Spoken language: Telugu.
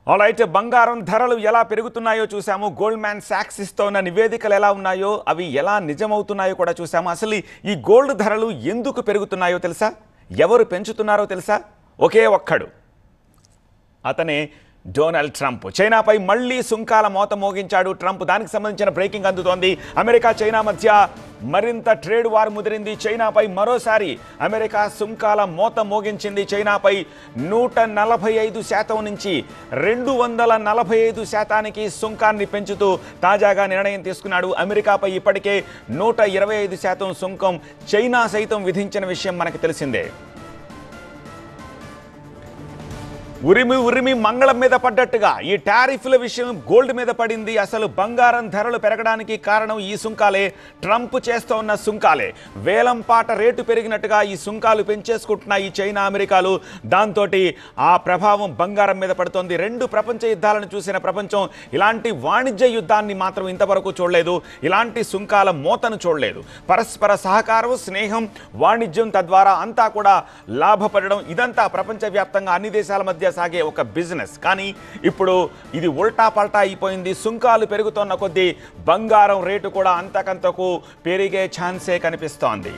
ఆల్రైట్, బంగారం ధరలు ఎలా పెరుగుతున్నాయో చూసాము. గోల్డ్మ్యాన్ సాక్స్ ఇస్తున్న నివేదికలు ఎలా ఉన్నాయో, అవి ఎలా నిజమవుతున్నాయో కూడా చూసాము. అసలు ఈ గోల్డ్ ధరలు ఎందుకు పెరుగుతున్నాయో తెలుసా? ఎవరు పెంచుతున్నారో తెలుసా? ఒకే ఒక్కడు, అతనే డొనాల్డ్ ట్రంప్. చైనాపై మళ్లీ సుంకాల మోత మోగించాడు ట్రంప్. దానికి సంబంధించిన బ్రేకింగ్ అందుతోంది. అమెరికా చైనా మధ్య మరింత ట్రేడ్ వార్ ముదిరింది. చైనాపై మరోసారి అమెరికా సుంకాల మోత మోగించింది. చైనాపై 145% నుంచి 245% సుంకాన్ని పెంచుతూ తాజాగా నిర్ణయం తీసుకున్నాడు. అమెరికాపై ఇప్పటికే 125% సుంకం చైనా సైతం విధించిన విషయం మనకు తెలిసిందే. ఉరిమి ఉరిమి మంగళం మీద పడ్డట్టుగా ఈ టారిఫ్ల విషయం గోల్డ్ మీద పడింది. అసలు బంగారం ధరలు పెరగడానికి కారణం ఈ సుంకాలే, ట్రంప్ చేస్తూ ఉన్న సుంకాలే. వేలంపాట రేటు పెరిగినట్టుగా ఈ సుంకాలు పెంచేసుకుంటున్న ఈ చైనా అమెరికాలు. దాంతో ఆ ప్రభావం బంగారం మీద పడుతోంది. రెండు ప్రపంచ యుద్ధాలను చూసిన ప్రపంచం ఇలాంటి వాణిజ్య యుద్ధాన్ని మాత్రం ఇంతవరకు చూడలేదు. ఇలాంటి సుంకాల మోతను చూడలేదు. పరస్పర సహకారం, స్నేహం, వాణిజ్యం, తద్వారా అంతా కూడా లాభపడడం, ఇదంతా ప్రపంచవ్యాప్తంగా అన్ని దేశాల మధ్య సాగే ఒక బిజినెస్. కానీ ఇప్పుడు ఇది ఉల్టా పల్టా అయిపోయింది. సుంకాలు పెరుగుతున్న కొద్దీ బంగారం రేటు కూడా అంతకంతకు పెరిగే ఛాన్సే కనిపిస్తోంది.